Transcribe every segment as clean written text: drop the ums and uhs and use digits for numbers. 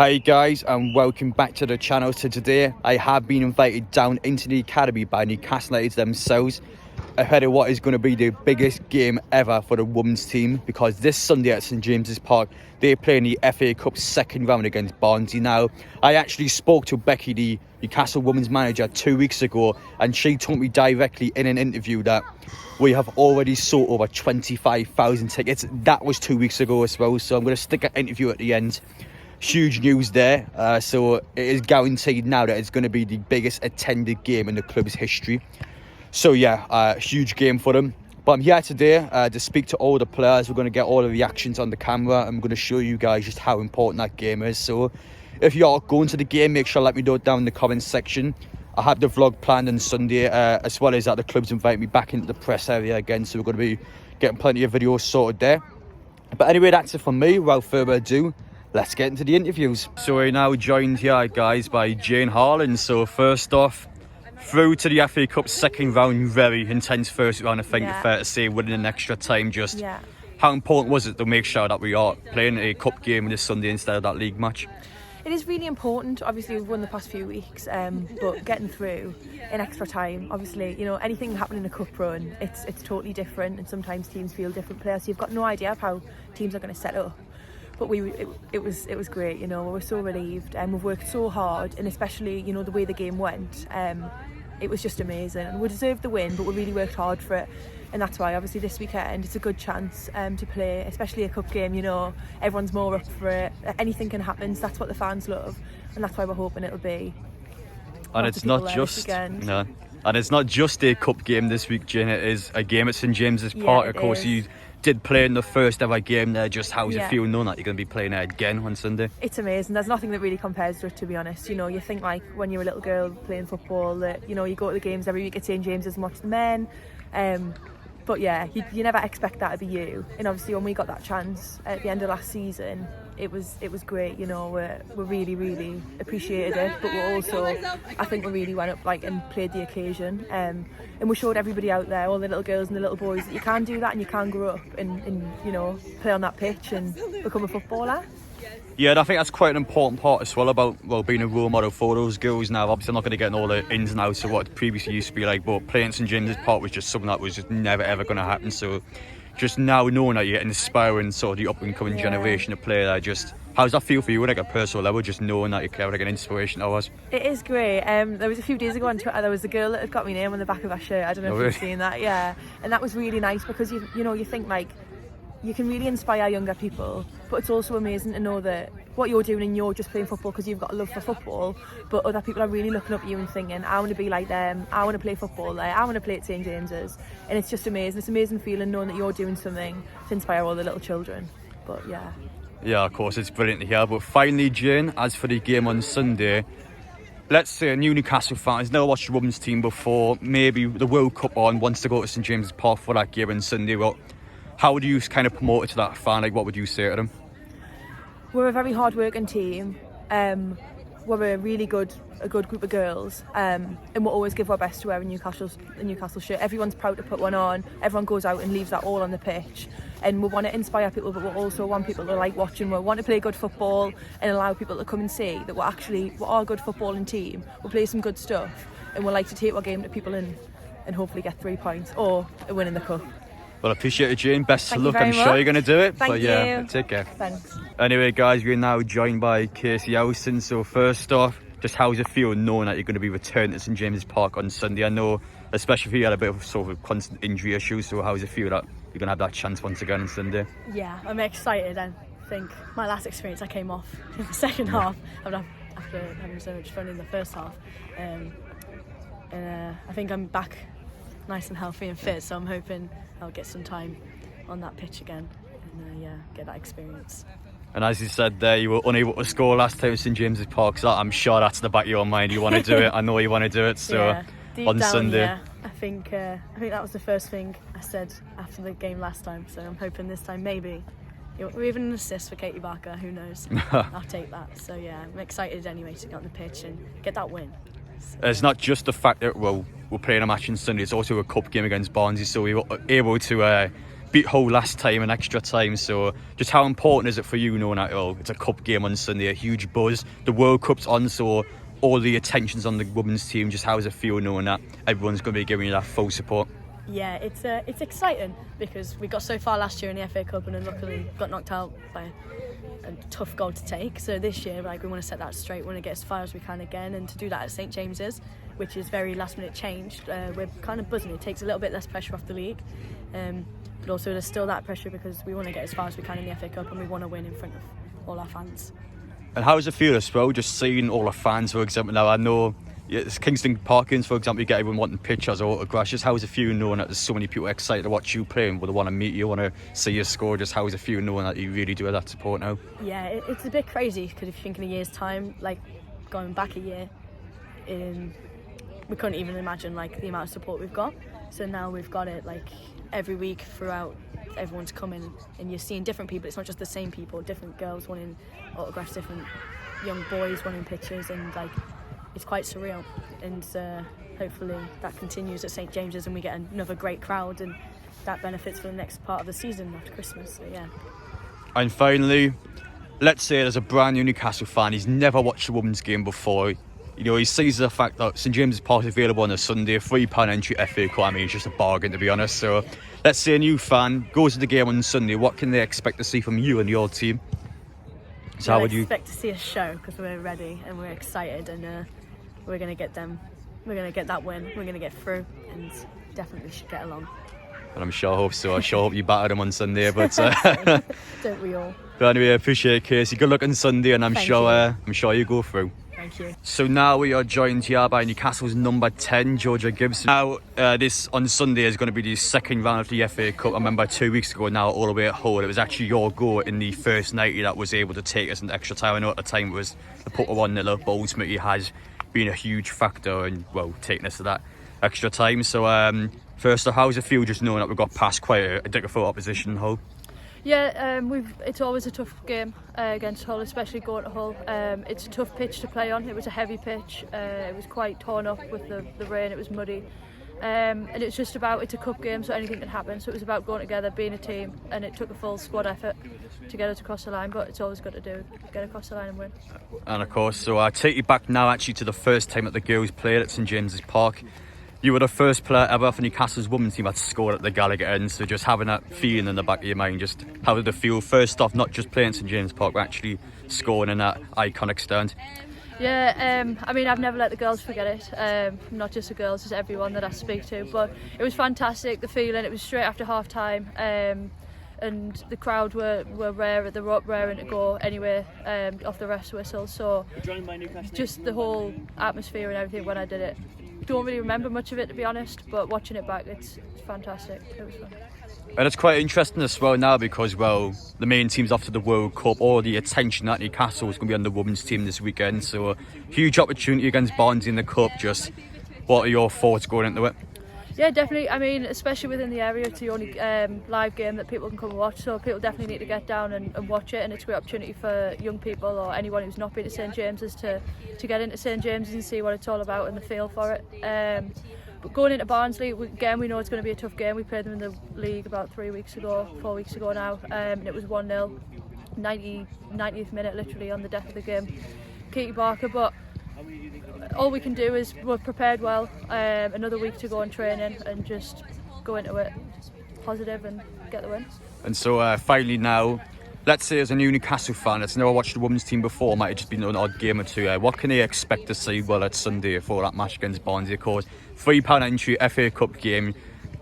Hi guys, and welcome back to the channel. So today I have been invited down into the academy by Newcastle United themselves ahead of what is going to be the biggest game ever for the women's team, because this Sunday at St James's Park they're playing the FA Cup second round against Barnsley. Now, I actually spoke to Becky, the Newcastle women's manager, 2 weeks ago, and she told me directly in an interview that we have already sold over 25,000 tickets. That was 2 weeks ago as well, so I'm going to stick an interview at the end. Huge news there. So it is guaranteed now that it's going to be the biggest attended game in the club's history. So yeah, huge game for them. But I'm here today to speak to all the players. We're going to get all the reactions on the camera. I'm going to show you guys just how important that game is. So if you are going to the game, make sure to let me know down in the comments section. I have the vlog planned on Sunday, as well as that the club's invited me back into the press area again. So we're going to be getting plenty of videos sorted there. But anyway, that's it from me. Without further ado, let's get into the interviews. So we're now joined here, guys, by Jane Harland. So first off, through to the FA Cup second round, very intense first round, I think it's fair to say, winning an extra time. Just how important was it to make sure that we are playing a cup game this Sunday instead of that league match? It is really important. Obviously, we've won the past few weeks, but getting through in extra time, obviously, you know, anything happening in a cup run, it's totally different, and sometimes teams feel different players, so you've got no idea of how teams are going to set up. But it was great, you know. We were so relieved, and we've worked so hard, and especially, you know, the way the game went, it was just amazing. And we deserved the win, but we really worked hard for it, and that's why obviously this weekend it's a good chance to play, especially a cup game. You know, everyone's more up for it. Anything can happen, so that's what the fans love, and that's why we're hoping it'll be. And it's not just and it's not just a cup game this week, Jane. It is a game at St James's Park. Of course, you did play in the first ever game there. Just how's it feel knowing that you're going to be playing it again on Sunday? It's amazing. There's nothing that really compares to it, to be honest. You know, you think like when you're a little girl playing football that, you know, you go to the games every week at St James's and watch the men. But yeah, you never expect that to be you. And obviously when we got that chance at the end of last season, it was great. You know, we really appreciated it, but we also, I think we really went up and played the occasion, and we showed everybody out there, all the little girls and the little boys, that you can do that and you can grow up and you know, play on that pitch and become a footballer. Yeah, I think that's quite an important part as well about, well, being a role model for those girls. Now, obviously, I'm not going to get in all the ins and outs of what it previously used to be like, but playing St James's Park was just something that was just never ever going to happen. So just now knowing that you're inspiring sort of the up and coming generation of player, just how does that feel for you, like a personal level, just knowing that you're like an inspiration to us? It is great. There was a few days ago on Twitter, there was a girl that had got my name on the back of her shirt. I don't know if you've seen that. Yeah, and that was really nice, because you know, you think like you can really inspire younger people, but it's also amazing to know that what you're doing and you're just playing football because you've got a love for football, but other people are really looking up at you and thinking, I want to be like them, I want to play football there, I want to play at St James's. And it's just amazing. It's an amazing feeling knowing that you're doing something to inspire all the little children. But yeah, of course, it's brilliant to hear. But finally, Jane, as for the game on Sunday, let's say a new Newcastle fan has never watched the women's team before, maybe the World Cup on, wants to go to St James's Park for that game on Sunday. Well, how would you kind of promote it to that fan? Like, what would you say to them? We're a very hard-working team. We're a really good group of girls, and we'll always give our best to wear a Newcastle shirt. Everyone's proud to put one on. Everyone goes out and leaves that all on the pitch. And we want to inspire people, but we also want people to like watching. We want to play good football and allow people to come and see that we are a good footballing team. We'll play some good stuff, and we'll like to take our game to people and hopefully get 3 points or a win in the cup. Well, I appreciate it, Jane. Best of luck. I'm sure you're going to do it. Thank you. Take care. Thanks. Anyway, guys, we're now joined by Kirsty Allison. So first off, just how does it feel knowing that you're going to be returning to St James's Park on Sunday? I know, especially if you had a bit of sort of constant injury issues, so how does it feel that you're going to have that chance once again on Sunday? Yeah, I'm excited. I think my last experience I came off in the second half after having so much fun in the first half. And I think I'm back nice and healthy and fit, so I'm hoping I'll get some time on that pitch again and get that experience. And as you said there, you were unable to score last time at St James's Park, so I'm sure that's in the back of your mind. You want to do it. I know you want to do it. So on down, Sunday, I think that was the first thing I said after the game last time. So I'm hoping this time maybe, or even an assist for Katie Barker. Who knows? I'll take that. So yeah, I'm excited anyway to get on the pitch and get that win. So. It's not just the fact that we're playing a match on Sunday. It's also a cup game against Barnsley, so we were able to beat Hull last time in extra time, so just how important is it for you knowing that it's a cup game on Sunday, a huge buzz, the World Cup's on, so all the attention's on the women's team. Just how does it feel knowing that everyone's going to be giving you that full support? Yeah, it's exciting because we got so far last year in the FA Cup and then luckily got knocked out by a tough goal to take. So this year, we want to set that straight. We want to get as far as we can again, and to do that at St James's, which is very last minute changed. We're kind of buzzing. It takes a little bit less pressure off the league, but also there's still that pressure because we want to get as far as we can in the FA Cup and we want to win in front of all our fans. And how does it feel as well, just seeing all the fans, for example? Now I know it's Kingston Parkins, for example, you get everyone wanting pictures or autographs. Just how does it feel knowing that there's so many people excited to watch you play and would want to meet you, want to see you score? Just how does it feel knowing that you really do have that support now? Yeah, it's a bit crazy because if you think in a year's time, like going back a year, we couldn't even imagine like the amount of support we've got. So now we've got it like every week throughout. Everyone's coming and you're seeing different people. It's not just the same people, different girls wanting autographs, different young boys wanting pictures, and like it's quite surreal. And hopefully that continues at St James's and we get another great crowd, and that benefits for the next part of the season after Christmas. So yeah. And finally, let's say there's a brand new Newcastle fan, he's never watched a women's game before. You know, he sees the fact that St James's Park is available on a Sunday, £3 entry FA Cup. I mean, it's just a bargain, to be honest. So let's say a new fan goes to the game on Sunday. What can they expect to see from you and your team? So how would you expect to see a show because we're ready and we're excited, and we're going to get them. We're going to get that win. We're going to get through, and definitely should get along. And I'm sure I hope so. I sure hope you batter them on Sunday. But don't we all? But anyway, I appreciate it, Kirsty. Good luck on Sunday, and I'm sure you go through. Thank you. So now we are joined here by Newcastle's number 10, Georgia Gibson. Now, this on Sunday is going to be the second round of the FA Cup. I remember 2 weeks ago now, all the way at Hull, it was actually your goal in the first 90 that was able to take us into extra time. I know at the time it was the put 1-0 up, but ultimately has been a huge factor in, well, taking us to that extra time. So, first off, how does it feel just knowing that we've got past quite a difficult opposition in Hull? Yeah, it's always a tough game against Hull, especially going to Hull. It's a tough pitch to play on. It was a heavy pitch. It was quite torn up with the rain. It was muddy. And it's just about, it's a cup game, so anything can happen. So it was about going together, being a team, and it took a full squad effort to get us across the line, but it's always got to do, get across the line and win. And of course, so I take you back now actually to the first time that the girls played at St James's Park. You were the first player ever for Newcastle's women's team that scored at the Gallagher end, so just having that feeling in the back of your mind, just how did it feel first off, not just playing St James's Park, but actually scoring in that iconic stand? Yeah, I mean, I've never let the girls forget it, not just the girls, just everyone that I speak to, but it was fantastic, the feeling. It was straight after half time, and the crowd were rare, they were up raring to go anyway, off the rest whistle, so just the whole atmosphere and everything when I did it. Don't really remember much of it, to be honest, but watching it back, it's fantastic. It was fun. And it's quite interesting as well now because, well, the main team's off to the World Cup. All the attention at Newcastle is going to be on the women's team this weekend, so huge opportunity against Barnsley in the Cup. Just what are your thoughts going into it? Yeah, definitely. I mean, especially within the area, it's the only live game that people can come and watch, so people definitely need to get down and watch it, and it's a great opportunity for young people or anyone who's not been to St James's to get into St James's and see what it's all about and the feel for it. But going into Barnsley, again, we know it's going to be a tough game. We played them in the league about 4 weeks ago now, and it was 1-0, 90th minute literally on the death of the game, Katie Barker, but all we can do is we're prepared well, another week to go on training and just go into it positive and get the win. And so finally now, let's say as a new Newcastle fan that's never watched the women's team before, might have just been an odd game or two, what can they expect to see well at Sunday for that match against Barnsley? Of course, £3 entry FA Cup game,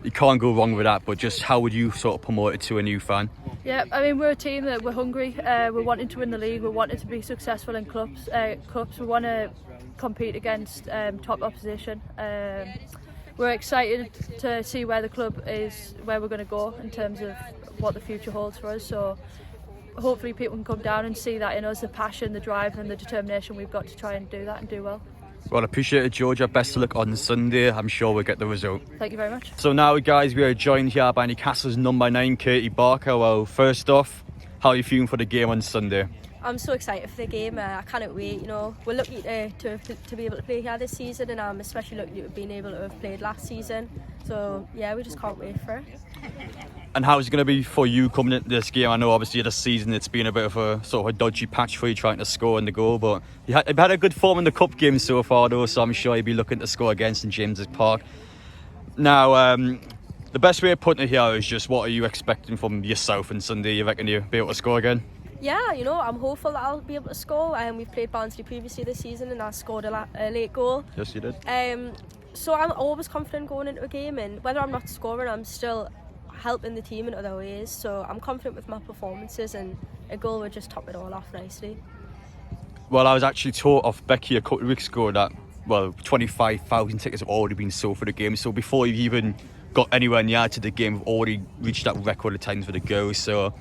you can't go wrong with that, but just how would you sort of promote it to a new fan? Yeah, I mean, we're a team that we're hungry, we're wanting to win the league, we're wanting to be successful in cups, we want to compete against top opposition. We're excited to see where the club is, where we're going to go in terms of what the future holds for us, so hopefully people can come down and see that in us, the passion, the drive and the determination we've got to try and do that and do well. Well, I appreciate it, Georgia. Best of luck on Sunday. I'm sure we'll get the result. Thank you very much. So now, guys, we are joined here by Newcastle's number 9, Katie Barker. Well, first off, how are you feeling for the game on Sunday? I'm so excited for the game. I cannot wait. We're lucky to be able to play here this season, and I'm especially lucky to have been able to have played last season. So yeah, we just can't wait for it. And how's it going to be for you coming into this game? I know obviously this season it's been a bit of a sort of a dodgy patch for you trying to score in the goal, but you've had a good form in the cup game so far though, so I'm sure you'll be looking to score again St James's Park. Now, the best way of putting it here is just what are you expecting from yourself on Sunday? You reckon you'll be able to score again? Yeah, I'm hopeful that I'll be able to score. We've played Barnsley previously this season and I scored a late goal. Yes, you did. So I'm always confident going into a game, and whether I'm not scoring, I'm still helping the team in other ways. So I'm confident with my performances, and a goal would just top it all off nicely. Well, I was actually taught off Becky a couple of weeks ago that, 25,000 tickets have already been sold for the game. So before you've even got anywhere near to the game, we've already reached that record attendance for the girls. So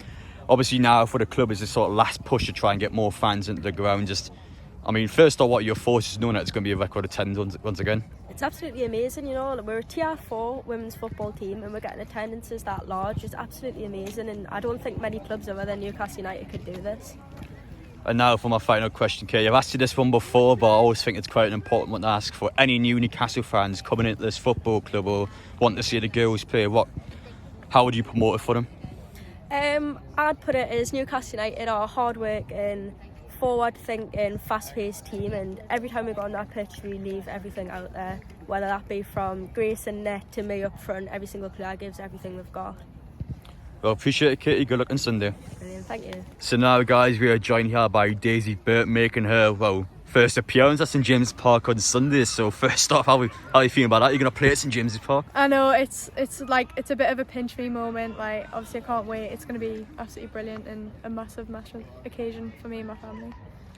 obviously now for the club is a sort of last push to try and get more fans into the ground. First off, what are your forces knowing that it's going to be a record attendance once again? It's absolutely amazing, we're a Tier 4 women's football team and we're getting attendances that large. It's absolutely amazing, and I don't think many clubs other than Newcastle United could do this. And now for my final question, Kay. I've asked you this one before, but I always think it's quite an important one to ask for any new Newcastle fans coming into this football club or want to see the girls play. How would you promote it for them? I'd put it as Newcastle United are a hard-working, forward-thinking, fast-paced team, and every time we go on that pitch we leave everything out there, whether that be from Grace and Net to me up front. Every single player gives everything we've got. Well, appreciate it, Katie. Good luck on Sunday. Brilliant, thank you. So now, guys, we are joined here by Daisy Burt making her, first appearance at St James's Park on Sunday. So first off, how are you feeling about that? You're going to play at St James's Park? I know, it's a bit of a pinch me moment. Obviously I can't wait. It's going to be absolutely brilliant and a massive occasion for me and my family.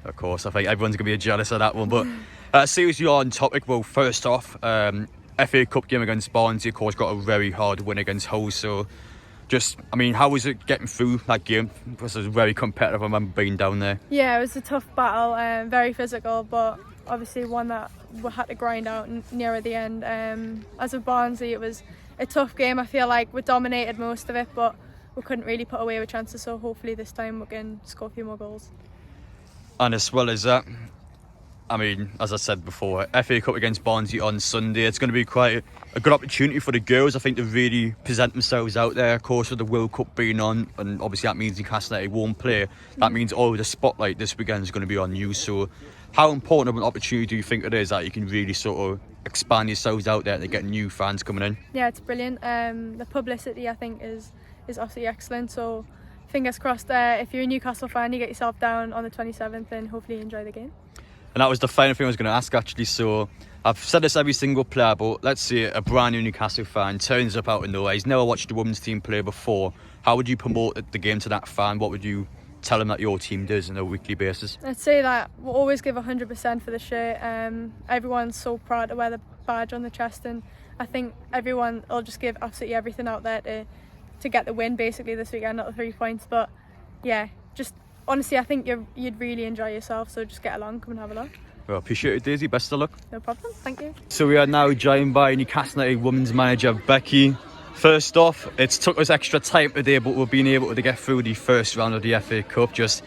Of course, I think everyone's going to be jealous of that one. But seriously on topic, first off, FA Cup game against Barnsley, of course, got a very hard win against Hull. So how was it getting through that game? It was very competitive. I remember being down there. Yeah, it was a tough battle, very physical, but obviously one that we had to grind out near the end. As with Barnsley, it was a tough game. I feel like we dominated most of it, but we couldn't really put away our chances, so hopefully this time we can score a few more goals. And as well as that, as I said before, FA Cup against Barnsley on Sunday. It's going to be quite a good opportunity for the girls, I think, to really present themselves out there. Of course, with the World Cup being on, and obviously that means Newcastle United won't play. That means all the spotlight this weekend is going to be on you. So how important of an opportunity do you think it is that you can really sort of expand yourselves out there to get new fans coming in? Yeah, it's brilliant. The publicity, I think, is absolutely excellent. So fingers crossed, if you're a Newcastle fan, you get yourself down on the 27th and hopefully you enjoy the game. And that was the final thing I was going to ask, actually. So I've said this every single player, but let's say a brand new Newcastle fan turns up out of nowhere. He's never watched the women's team play before. How would you promote the game to that fan? What would you tell him that your team does on a weekly basis? I'd say that we'll always give 100% for the shirt. Everyone's so proud to wear the badge on the chest, and I think everyone will just give absolutely everything out there to get the win basically this weekend, not the 3 points. But yeah, just honestly, I think you'd really enjoy yourself, so just get along, come and have a look. Well, appreciate it, Daisy. Best of luck. No problem, thank you. So we are now joined by Newcastle United women's manager Becky. First off, it's took us extra time today, but we've been able to get through the first round of the FA Cup. Just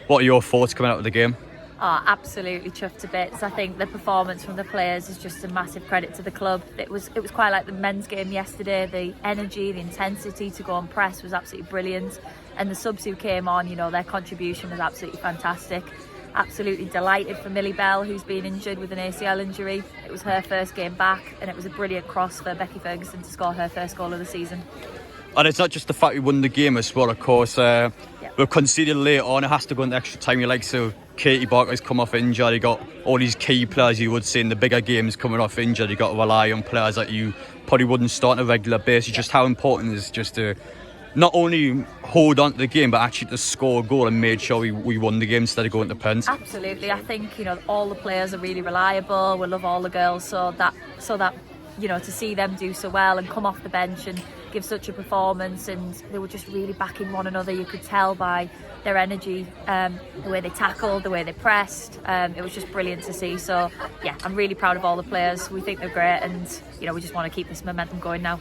what are your thoughts coming out of the game? Oh, absolutely chuffed to bits. I think the performance from the players is just a massive credit to the club. It was quite like the men's game yesterday. The energy, the intensity to go and press was absolutely brilliant. And the subs who came on, their contribution was absolutely fantastic. Absolutely delighted for Millie Bell, who's been injured with an ACL injury. It was her first game back, and it was a brilliant cross for Becky Ferguson to score her first goal of the season. And it's not just the fact we won the game as well, of course. We've conceded late on. It has to go into extra time. So Katie Barker's come off injured. You got all these key players you would say in the bigger games coming off injured. You got to rely on players that you probably wouldn't start on a regular basis. Just how important it is just to not only hold on to the game, but actually to score a goal and made sure we won the game instead of going to pens. Absolutely. I think all the players are really reliable. We love all the girls, so that to see them do so well and come off the bench and give such a performance, and they were just really backing one another. You could tell by their energy, the way they tackled, the way they pressed. It was just brilliant to see. So yeah, I'm really proud of all the players. We think they're great, and we just want to keep this momentum going now.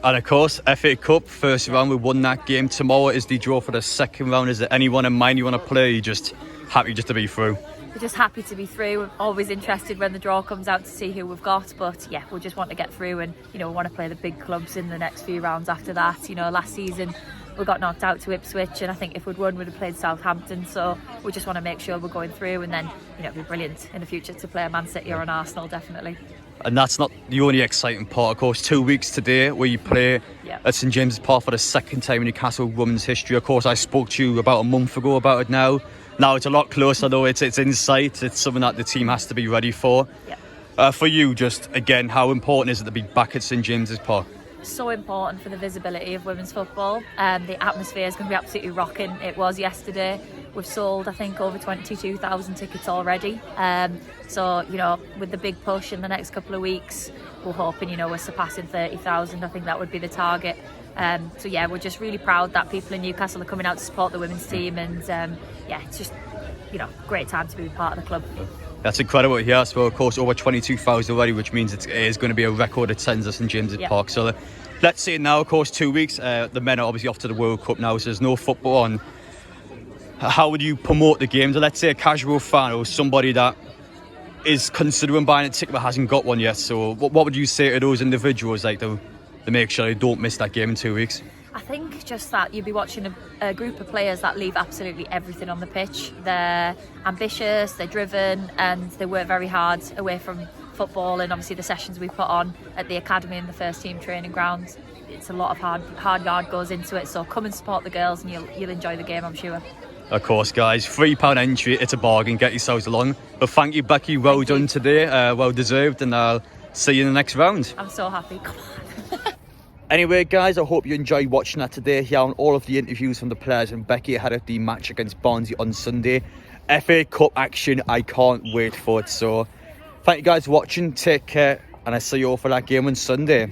And of course, FA Cup, first round, we won that game. Tomorrow is the draw for the second round. Is there anyone in mind you want to play? You're just happy just to be through? We're just happy to be through. We're always interested when the draw comes out to see who we've got, but yeah, we just want to get through, and we want to play the big clubs in the next few rounds after that. Last season we got knocked out to Ipswich, and I think if we'd won, we'd have played Southampton. So we just want to make sure we're going through, and then it'd be brilliant in the future to play a Man City or an Arsenal, definitely. And that's not the only exciting part, of course. 2 weeks today where you play at St James's Park for the second time in Newcastle women's history. Of course, I spoke to you about a month ago about it now. Now it's a lot closer, though. It's in sight. It's something that the team has to be ready for. For you, just again, how important is it to be back at St James's Park? So important for the visibility of women's football. The atmosphere is going to be absolutely rocking. It was yesterday. We've sold, I think, over 22,000 tickets already. So, with the big push in the next couple of weeks, we're hoping, we're surpassing 30,000. I think that would be the target. So, yeah, we're just really proud that people in Newcastle are coming out to support the women's team. And, it's just, great time to be part of the club. That's incredible here. So, of course, over 22,000 already, which means it is going to be a record attendance at St James's Park. So, let's see it now, of course, 2 weeks. The men are obviously off to the World Cup now, so there's no football on. How would you promote the game? So let's say a casual fan or somebody that is considering buying a ticket but hasn't got one yet. So what would you say to those individuals to make sure they don't miss that game in 2 weeks? I think just that you'd be watching a group of players that leave absolutely everything on the pitch. They're ambitious, they're driven, and they work very hard away from football, and obviously the sessions we put on at the academy and the first team training ground. It's a lot of hard yard goes into it, so come and support the girls and you'll enjoy the game, I'm sure. Of course, guys, £3 entry, it's a bargain, get yourselves along. But thank you, Becky, well done today, well deserved, and I'll see you in the next round. I'm so happy, come on. Anyway, guys, I hope you enjoyed watching that today here on all of the interviews from the players and Becky ahead of the match against Barnsley on Sunday. FA Cup action, I can't wait for it. So thank you guys for watching, take care, and I'll see you all for that game on Sunday.